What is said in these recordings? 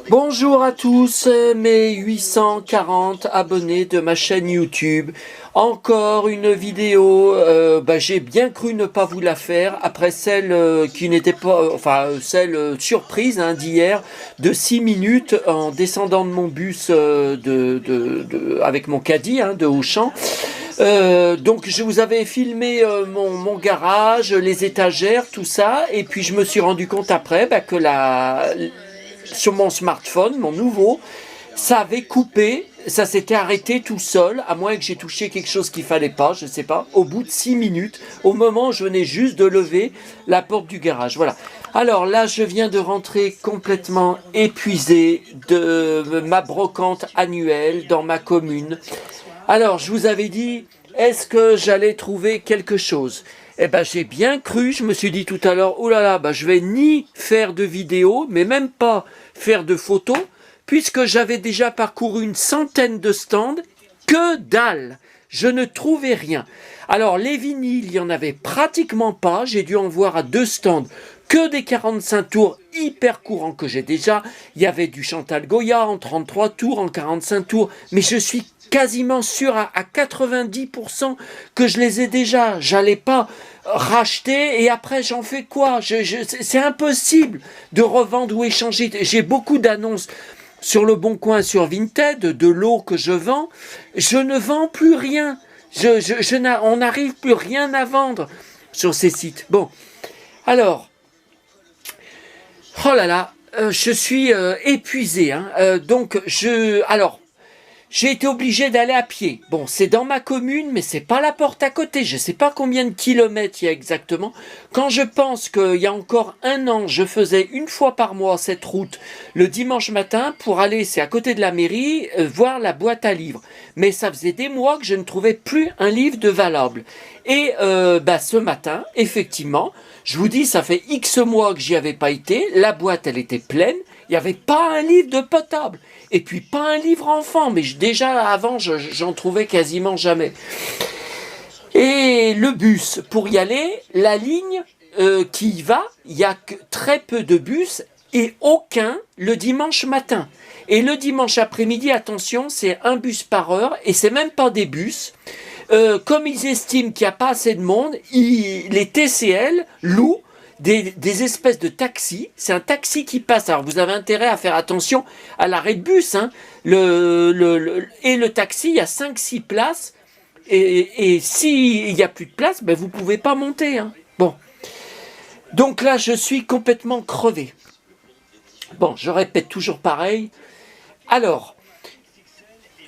Bonjour à tous mes 840 abonnés de ma chaîne YouTube. Encore une vidéo, j'ai bien cru ne pas vous la faire après celle qui n'était pas, celle surprise d'hier de 6 minutes en descendant de mon bus avec mon caddie de Auchan. Donc je vous avais filmé mon garage, les étagères, tout ça, et puis je me suis rendu compte après que sur mon smartphone, mon nouveau, ça avait coupé, ça s'était arrêté tout seul, à moins que j'ai touché quelque chose qu'il fallait pas, je sais pas, au bout de 6 minutes, au moment où je venais juste de lever la porte du garage. Voilà. Alors là, je viens de rentrer complètement épuisé de ma brocante annuelle dans ma commune. Alors, je vous avais dit, est-ce que j'allais trouver quelque chose? Eh ben, j'ai bien cru, je me suis dit tout à l'heure, oh là là, je vais ni faire de vidéo, mais même pas faire de photos, puisque j'avais déjà parcouru une centaine de stands, que dalle, je ne trouvais rien. Alors, les vinyles, il n'y en avait pratiquement pas, j'ai dû en voir à 2 stands, que des 45 tours hyper courants que j'ai déjà. Il y avait du Chantal Goya en 33 tours, en 45 tours, mais je suis quasiment sûr à 90% que je les ai déjà. J'allais pas racheter et après j'en fais quoi? C'est impossible de revendre ou échanger. J'ai beaucoup d'annonces sur Le Bon Coin, sur Vinted, de l'eau que je vends. Je ne vends plus rien. On n'arrive plus rien à vendre sur ces sites. Bon, alors, oh là là, je suis épuisé. Donc, j'ai été obligé d'aller à pied. Bon, c'est dans ma commune, mais c'est pas la porte à côté. Je sais pas combien de kilomètres il y a exactement. Quand je pense qu'il y a encore 1 an, je faisais 1 fois par mois cette route le dimanche matin pour aller, c'est à côté de la mairie, voir la boîte à livres. Mais ça faisait des mois que je ne trouvais plus un livre de valable. Et ce matin, effectivement, je vous dis, ça fait X mois que j'y avais pas été. La boîte, elle était pleine. Il n'y avait pas un livre de potable. Et puis pas un livre enfant. Mais déjà avant, j'en trouvais quasiment jamais. Et le bus, pour y aller, la ligne qui y va, il y a que très peu de bus et aucun le dimanche matin. Et le dimanche après-midi, attention, c'est 1 bus par heure. Et c'est même pas des bus. Comme ils estiment qu'il n'y a pas assez de monde, les TCL louent des espèces de taxis. C'est un taxi qui passe. Alors vous avez intérêt à faire attention à l'arrêt de bus. Et le taxi, il y a 5-6 places. Et s'il n'y a plus de place, vous ne pouvez pas monter. Bon. Donc là, je suis complètement crevé. Bon, je répète toujours pareil. Alors,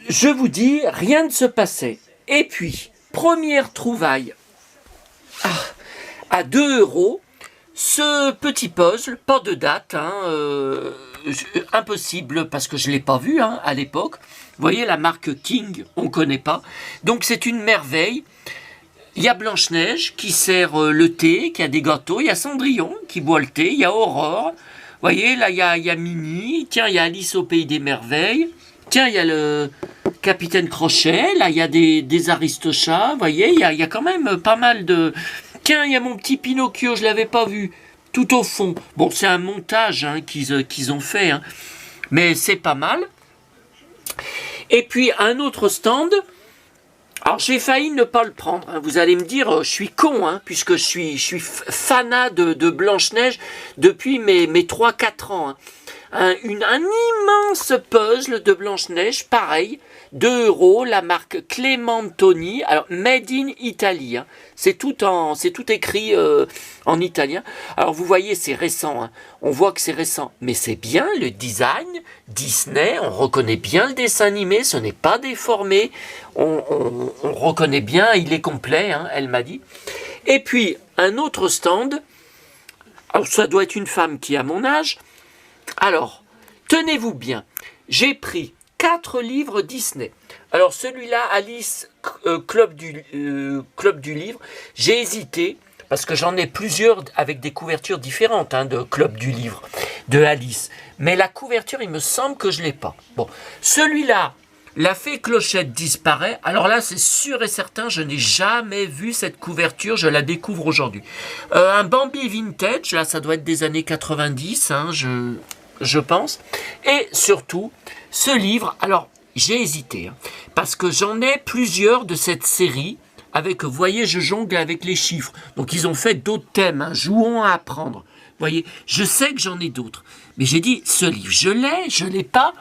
je vous dis, rien ne se passait. Et puis, première trouvaille, à 2 €, ce petit puzzle, pas de date, impossible parce que je ne l'ai pas vu à l'époque. Vous voyez, la marque King, on ne connaît pas. Donc c'est une merveille. Il y a Blanche-Neige qui sert le thé, qui a des gâteaux. Il y a Cendrillon qui boit le thé. Il y a Aurore. Vous voyez, là, il y a Minnie. Tiens, il y a Alice au Pays des Merveilles. Tiens, il y a le Capitaine Crochet. Là, il y a des Aristochats. Vous voyez, il y a quand même pas mal de... Tiens, il y a mon petit Pinocchio, je ne l'avais pas vu. Tout au fond. Bon, c'est un montage qu'ils ont fait. Mais c'est pas mal. Et puis, un autre stand. Alors, j'ai failli ne pas le prendre. Vous allez me dire, je suis con, puisque je suis fanat de Blanche-Neige depuis mes 3-4 ans. Un immense puzzle de Blanche-Neige, pareil, 2 €, la marque Clementoni, alors Made in Italy, c'est tout écrit en italien. Alors vous voyez, c'est récent, on voit que c'est récent, mais c'est bien le design, Disney, on reconnaît bien le dessin animé, ce n'est pas déformé, on reconnaît bien, il est complet, elle m'a dit. Et puis, un autre stand, alors ça doit être une femme qui a mon âge. Alors, tenez-vous bien, j'ai pris 4 livres Disney. Alors celui-là, Alice, Club du Livre, j'ai hésité, parce que j'en ai plusieurs avec des couvertures différentes de Club du Livre, de Alice. Mais la couverture, il me semble que je ne l'ai pas. Bon, celui-là, La fée Clochette disparaît. Alors là, c'est sûr et certain, je n'ai jamais vu cette couverture, je la découvre aujourd'hui. Un Bambi vintage, là, ça doit être des années 90, hein, je pense. Et surtout, ce livre, alors, j'ai hésité, hein, parce que j'en ai plusieurs de cette série, avec, vous voyez, je jongle avec les chiffres. Donc, ils ont fait d'autres thèmes, hein, jouons à apprendre. Vous voyez, je sais que j'en ai d'autres. Mais j'ai dit, ce livre, je l'ai pas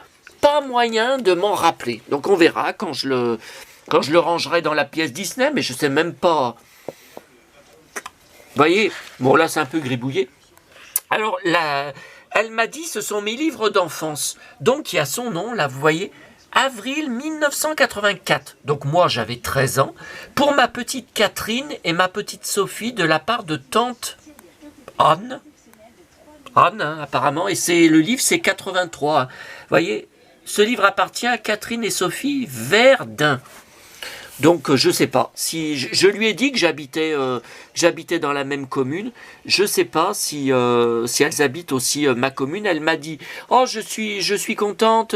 moyen de m'en rappeler. Donc on verra quand je le rangerai dans la pièce Disney, mais je sais même pas. Vous voyez, bon là c'est un peu gribouillé. Alors elle m'a dit ce sont mes livres d'enfance. Donc il y a son nom là, vous voyez, avril 1984. Donc moi j'avais 13 ans. Pour ma petite Catherine et ma petite Sophie de la part de tante Anne. Anne, hein, apparemment, et le livre c'est 83. Vous voyez, ce livre appartient à Catherine et Sophie Verdun. Donc, je ne sais pas. Si je lui ai dit que j'habitais dans la même commune. Je ne sais pas si elles habitent aussi ma commune. Elle m'a dit « Oh, je suis contente,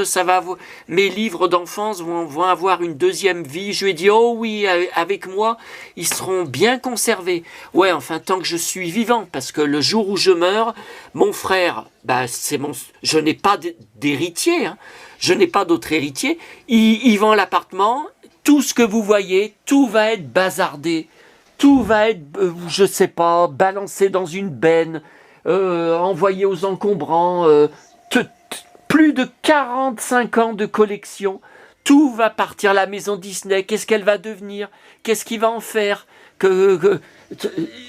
mes livres d'enfance vont avoir une deuxième vie. » Je lui ai dit « Oh oui, avec moi, ils seront bien conservés. » Ouais, enfin, tant que je suis vivant, parce que le jour où je meurs, mon frère, je n'ai pas d'héritier, hein. Je n'ai pas d'autre héritier. Il vend l'appartement. Tout ce que vous voyez, tout va être bazardé. Tout va être, je sais pas, balancé dans une benne, envoyé aux encombrants. Plus de 45 ans de collection. Tout va partir. La maison Disney, qu'est-ce qu'elle va devenir? Qu'est-ce qu'il va en faire?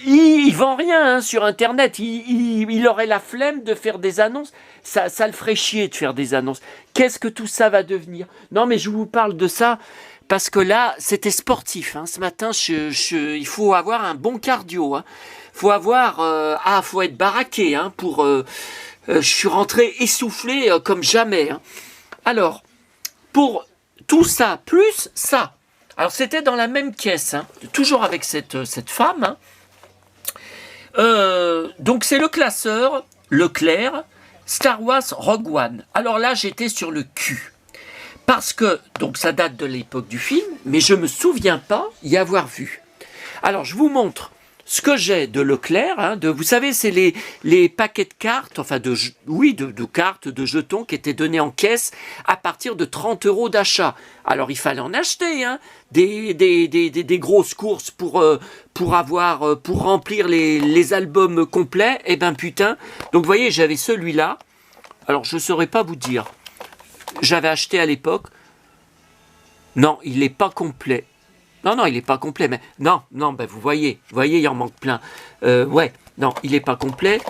Il vend rien, hein, sur Internet. Il aurait la flemme de faire des annonces. Ça le ferait chier de faire des annonces. Qu'est-ce que tout ça va devenir? Non, mais je vous parle de ça parce que là, c'était sportif. Hein. Ce matin, il faut avoir un bon cardio. Hein. Faut être baraqué. Hein, je suis rentré essoufflé comme jamais. Hein. Alors, pour tout ça, plus ça. Alors, c'était dans la même caisse, hein, toujours avec cette femme. Hein. Donc, c'est le classeur Leclerc, Star Wars Rogue One. Alors là, j'étais sur le cul. Parce que, donc ça date de l'époque du film, mais je ne me souviens pas y avoir vu. Alors, je vous montre ce que j'ai de Leclerc. Hein, vous savez, c'est les paquets de cartes, enfin de cartes, de jetons qui étaient donnés en caisse à partir de 30 € d'achat. Alors, il fallait en acheter, hein, des grosses courses pour remplir les albums complets. Eh ben putain. Donc, vous voyez, j'avais celui-là. Alors, je ne saurais pas vous dire. J'avais acheté à l'époque. Non, il n'est pas complet. Non, il n'est pas complet. Mais non, ben vous voyez, il en manque plein. Ouais, non, il n'est pas complet.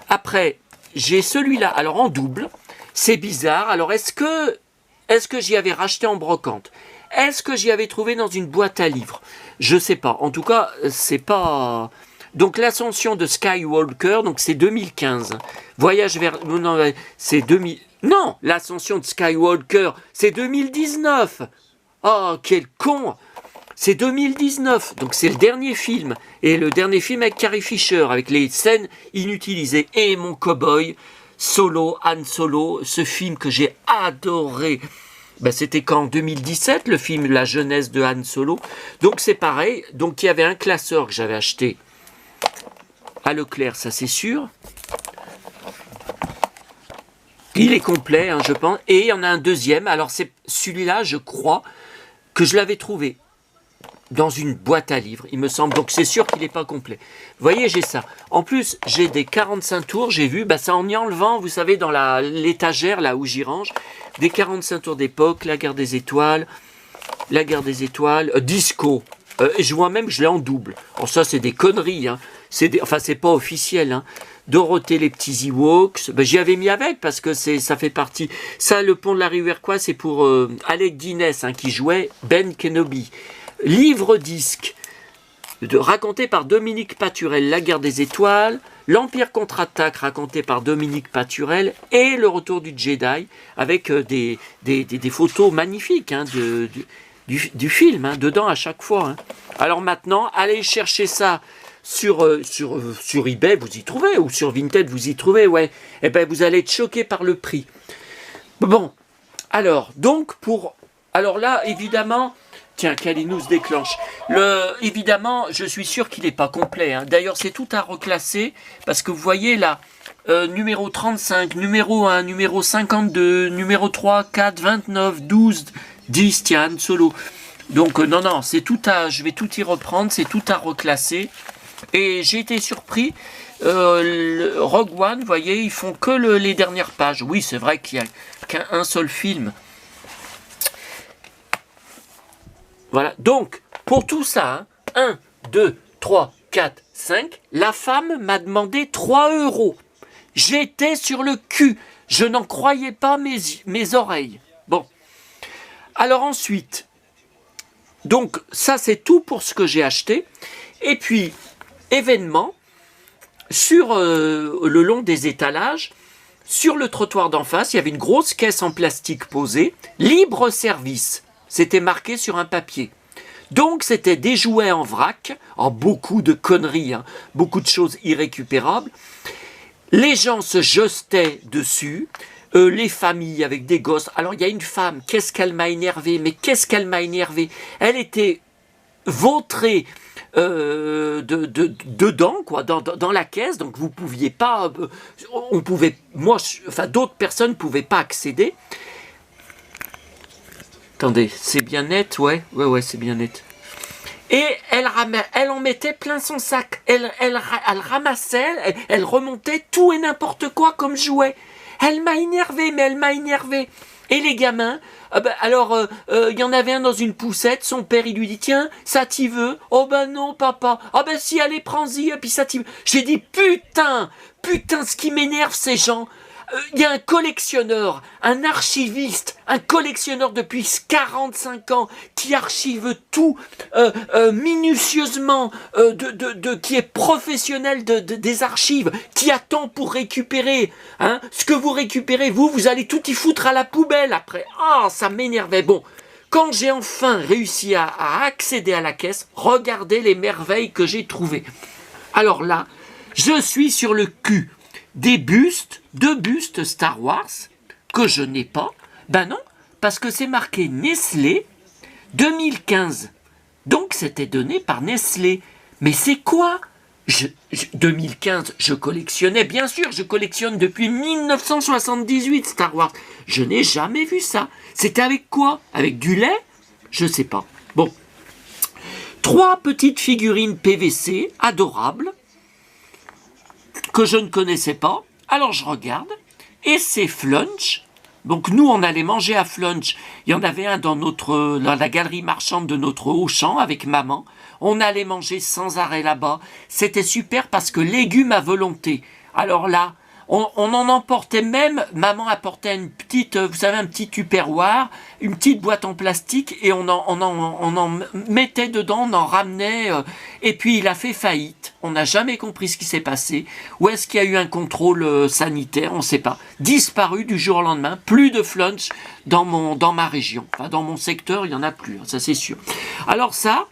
Après, j'ai celui-là. Alors en double, c'est bizarre. Alors est-ce que j'y avais racheté en brocante? Est-ce que j'y avais trouvé dans une boîte à livres? Je sais pas. En tout cas, c'est pas. Donc l'ascension de Skywalker, donc c'est 2015. Voyage vers. Non, c'est 2000. Non, l'ascension de Skywalker, c'est 2019. Oh, quel con! C'est 2019, donc c'est le dernier film. Et le dernier film avec Carrie Fisher, avec les scènes inutilisées. Et mon cow-boy, Solo, Han Solo, ce film que j'ai adoré. Ben, c'était qu'en 2017, le film La jeunesse de Han Solo. Donc c'est pareil. Donc il y avait un classeur que j'avais acheté à Leclerc, ça c'est sûr. Il est complet, hein, je pense. Et il y en a un deuxième. Alors c'est celui-là, je crois, que je l'avais trouvé dans une boîte à livres, il me semble. Donc c'est sûr qu'il n'est pas complet. Vous voyez, j'ai ça. En plus, j'ai des 45 tours, j'ai vu, c'est en y enlevant, vous savez, dans l'étagère, là où j'y range, des 45 tours d'époque, la guerre des étoiles, Disco. Et je vois même que je l'ai en double. Alors ça, c'est des conneries. Hein. C'est pas officiel. Hein. Dorothée, les petits Ewoks. J'y avais mis avec parce que ça fait partie. Ça, le pont de la rue Iroquois, c'est pour Alec Guinness, hein, qui jouait Ben Kenobi. Livre-disque raconté par Dominique Paturel, La guerre des étoiles, L'Empire contre-attaque raconté par Dominique Paturel et Le retour du Jedi avec des photos magnifiques, hein, du film, hein, dedans à chaque fois. Hein. Alors maintenant, allez chercher ça sur eBay, vous y trouvez, ou sur Vinted, vous y trouvez, ouais. Eh ben, vous allez être choqué par le prix. Bon, alors, donc, pour Alors là, évidemment, tiens, qu'Alinous déclenche. Évidemment, je suis sûr qu'il n'est pas complet. Hein. D'ailleurs, c'est tout à reclasser, parce que vous voyez là, numéro 35, numéro 1, numéro 52, numéro 3, 4, 29, 12, 10, tiens, Solo. Donc non, non, c'est tout je vais tout y reprendre, c'est tout à reclasser. Et j'ai été surpris, Rogue One, vous voyez, ils font que les dernières pages. Oui, c'est vrai qu'il n'y a qu'un seul film. Voilà, donc, pour tout ça, hein, 1, 2, 3, 4, 5, la femme m'a demandé 3 €. J'étais sur le cul, je n'en croyais pas mes oreilles. Bon, alors ensuite, donc ça c'est tout pour ce que j'ai acheté. Et puis, événement, sur le long des étalages, sur le trottoir d'en face, il y avait une grosse caisse en plastique posée, libre service. C'était marqué sur un papier. Donc, c'était des jouets en vrac, beaucoup de conneries, hein, beaucoup de choses irrécupérables. Les gens se jetaient dessus, les familles avec des gosses. Alors, il y a une femme, qu'est-ce qu'elle m'a énervé, mais qu'est-ce qu'elle m'a énervé. Elle était vautrée dedans, quoi, dans la caisse, donc vous pouviez pas, on pouvait, moi, enfin, d'autres personnes ne pouvaient pas accéder. Attendez, c'est bien net, ouais, c'est bien net. Et elle en mettait plein son sac. Elle ramassait, elle remontait tout et n'importe quoi comme jouet. Elle m'a énervé, mais elle m'a énervé. Et les gamins, il y en avait un dans une poussette, son père il lui dit, tiens, ça t'y veut? Oh ben non papa, ah ben si, allez prends-y, et puis ça t'y veut. J'ai dit, putain, ce qui m'énerve ces gens. Il y a un collectionneur, un archiviste, un collectionneur depuis 45 ans qui archive tout minutieusement, qui est professionnel des archives, qui attend pour récupérer. Hein, ce que vous récupérez, vous allez tout y foutre à la poubelle après. Ah, ça m'énervait. Bon, quand j'ai enfin réussi à accéder à la caisse, regardez les merveilles que j'ai trouvées. Alors là, je suis sur le cul. Deux bustes Star Wars que je n'ai pas. Ben non, parce que c'est marqué Nestlé 2015. Donc c'était donné par Nestlé. Mais c'est quoi 2015, je collectionnais, bien sûr, je collectionne depuis 1978 Star Wars. Je n'ai jamais vu ça. C'était avec quoi? Avec du lait? Je sais pas. Bon. 3 petites figurines PVC adorables que je ne connaissais pas. Alors je regarde, et c'est Flunch. Donc nous, on allait manger à Flunch. Il y en avait un dans la galerie marchande de notre Auchan avec maman. On allait manger sans arrêt là-bas. C'était super parce que légumes à volonté. Alors là, on en emportait même, maman apportait une petite, vous savez, un petit tupperware, une petite boîte en plastique, et on en mettait dedans, on en ramenait, et puis il a fait faillite. On n'a jamais compris ce qui s'est passé. Où est-ce qu'il y a eu un contrôle sanitaire? On ne sait pas. Disparu du jour au lendemain. Plus de Flunch dans ma région. Enfin, dans mon secteur, il n'y en a plus, ça c'est sûr. Alors ça,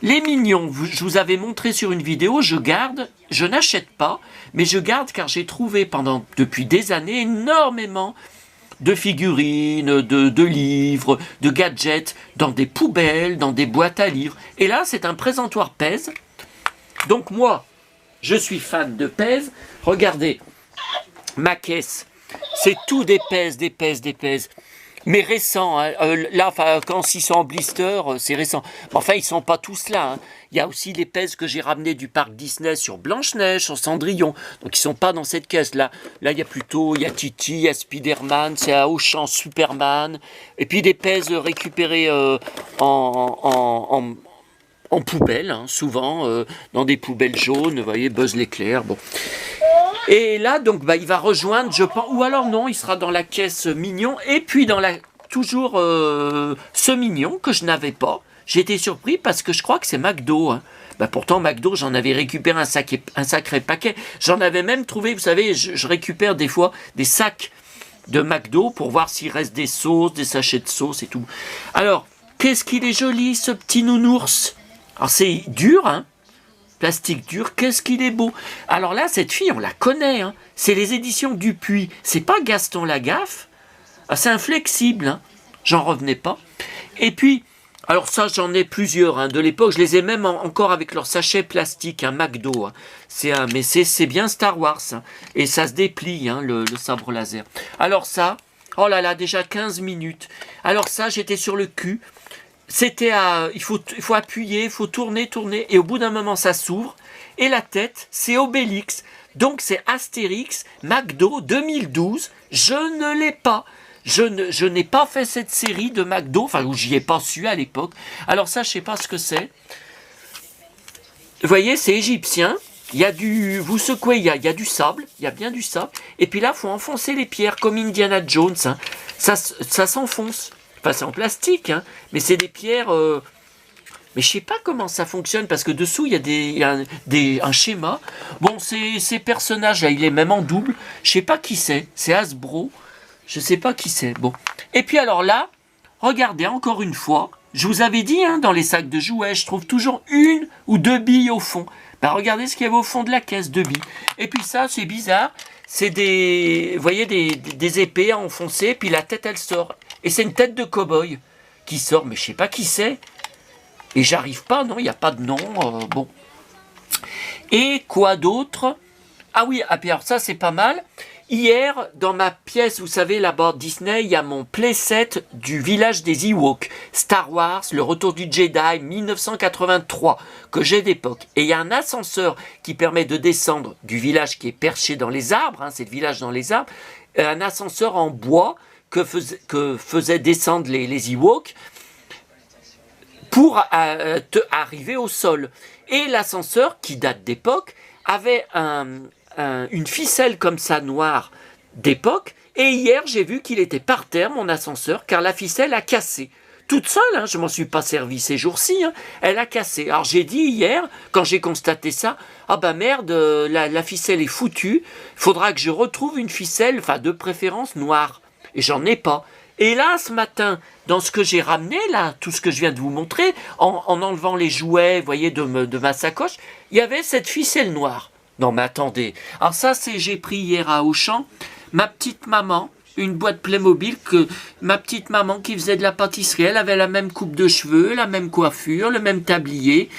les mignons, je vous avais montré sur une vidéo, je garde, je n'achète pas, mais je garde car j'ai trouvé depuis des années énormément de figurines, de livres, de gadgets, dans des poubelles, dans des boîtes à livres. Et là, c'est un présentoir Pèse. Donc moi, je suis fan de Pèse. Regardez, ma caisse, c'est tout des Pèse. Mais récents, hein. Là, quand ils sont en blister, c'est récent. Enfin, ils sont pas tous là. Hein. Il y a aussi les Pèse que j'ai ramenés du parc Disney sur Blanche-Neige, sur Cendrillon. Donc, ils sont pas dans cette caisse-là. Là, il y a Titi, il y a Spider-Man, c'est à Auchan Superman. Et puis des Pèse récupérés en poubelle, hein, souvent, dans des poubelles jaunes, vous voyez, Buzz l'éclair, bon. Et là, donc, il va rejoindre, je pense, ou alors non, il sera dans la caisse mignon, et puis toujours ce mignon que je n'avais pas. J'ai été surpris parce que je crois que c'est McDo. Hein. Pourtant, McDo, j'en avais récupéré un sacré paquet. J'en avais même trouvé, vous savez, je récupère des fois des sacs de McDo pour voir s'il reste des sauces, des sachets de sauce et tout. Alors, qu'est-ce qu'il est joli, ce petit nounours. Alors, c'est dur, hein. Plastique dur, qu'est-ce qu'il est beau. Alors là, cette fille, on la connaît. Hein. C'est les éditions Dupuis. C'est pas Gaston Lagaffe. Ah, c'est inflexible. Hein. j'en revenais pas. Et puis, alors ça, j'en ai plusieurs hein, de l'époque. Je les ai même encore avec leur sachet plastique, un McDo. Hein. Mais c'est bien Star Wars. Hein. Et ça se déplie, hein, le sabre laser. Alors ça, oh là là, déjà 15 minutes. Alors ça, j'étais sur le cul. C'était il faut appuyer, il faut tourner. Et au bout d'un moment, ça s'ouvre. Et la tête, c'est Obélix. Donc c'est Astérix, McDo 2012. Je ne l'ai pas. Je n'ai pas fait cette série de McDo, enfin, où j'y ai pas su à l'époque. Alors ça, je sais pas ce que c'est. Vous voyez, c'est égyptien. Il y a vous secouez, il y a du sable. Il y a bien du sable. Et puis là, il faut enfoncer les pierres, comme Indiana Jones. Hein. Ça s'enfonce. Enfin, c'est en plastique, hein. Mais c'est des pierres... Mais je sais pas comment ça fonctionne, parce que dessous, il y a un schéma. Bon, ces personnages-là, il est même en double. Je sais pas qui c'est. C'est Hasbro. Je sais pas qui c'est. Bon. Et puis alors là, regardez encore une fois. Je vous avais dit, hein, dans les sacs de jouets, je trouve toujours une ou deux billes au fond. Ben, regardez ce qu'il y avait au fond de la caisse, deux billes. Et puis ça, c'est bizarre. C'est vous voyez, des épées à enfoncer, puis la tête, elle sort. Et c'est une tête de cow-boy qui sort, mais je sais pas qui c'est. Et j'arrive pas, non, il n'y a pas de nom. Bon. Et quoi d'autre? Ah oui, puis alors ça, c'est pas mal. Hier, dans ma pièce, vous savez, là-bas, Disney, il y a mon playset du village des Ewoks. Star Wars, le retour du Jedi, 1983, que j'ai d'époque. Et il y a un ascenseur qui permet de descendre du village qui est perché dans les arbres, hein, c'est le village dans les arbres, un ascenseur en bois que faisaient descendre les Ewoks pour arriver au sol. Et l'ascenseur, qui date d'époque, avait une ficelle comme ça noire d'époque, et hier j'ai vu qu'il était par terre, mon ascenseur, car la ficelle a cassé. Toute seule, hein, je m'en suis pas servi ces jours-ci, hein, elle a cassé. Alors j'ai dit hier, quand j'ai constaté ça, ah bah merde, la ficelle est foutue, faudra que je retrouve une ficelle, enfin de préférence noire, et j'en ai pas. Et là, ce matin, dans ce que j'ai ramené, là, tout ce que je viens de vous montrer, en enlevant les jouets, vous voyez, de ma sacoche, il y avait cette ficelle noire. Non mais attendez, alors ça j'ai pris hier à Auchan, ma petite maman, une boîte Playmobil, ma petite maman qui faisait de la pâtisserie, elle avait la même coupe de cheveux, la même coiffure, le même tablier,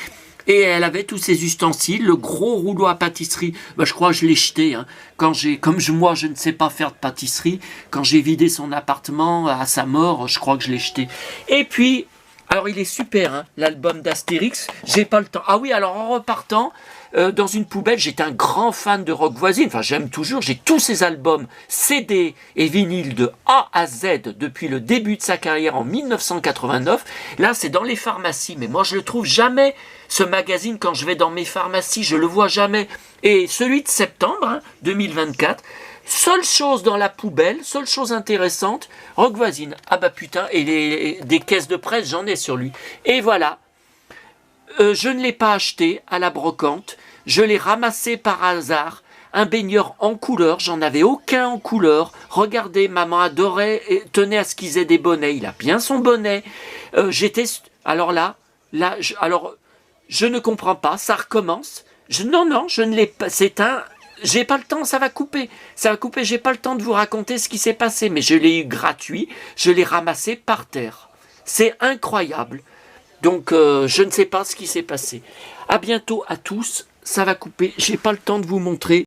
et elle avait tous ses ustensiles, le gros rouleau à pâtisserie, ben, je crois que je l'ai jeté, hein. Moi je ne sais pas faire de pâtisserie, quand j'ai vidé son appartement à sa mort, je crois que je l'ai jeté. Et puis, alors il est super, hein, l'album d'Astérix, j'ai pas le temps. Ah oui, alors en repartant, dans une poubelle, j'étais un grand fan de Rock Voisine, enfin j'aime toujours, j'ai tous ses albums CD et vinyle de A à Z depuis le début de sa carrière en 1989. Là c'est dans les pharmacies, mais moi je le trouve jamais, ce magazine, quand je vais dans mes pharmacies, je le vois jamais. Et celui de septembre, hein, 2024, seule chose dans la poubelle, seule chose intéressante, Rock Voisine. Ah bah putain, et des caisses de presse, j'en ai sur lui. Et voilà. Je ne l'ai pas acheté à la brocante, je l'ai ramassé par hasard, un baigneur en couleur, j'en avais aucun en couleur. Regardez, maman adorait et tenait à ce qu'ils aient des bonnets, il a bien son bonnet. Alors je ne comprends pas, ça recommence. Non, je ne l'ai pas, j'ai pas le temps, ça va couper, j'ai pas le temps de vous raconter ce qui s'est passé, mais je l'ai eu gratuit, je l'ai ramassé par terre. C'est incroyable. Donc, je ne sais pas ce qui s'est passé. À bientôt à tous. Ça va couper. J'ai pas le temps de vous montrer.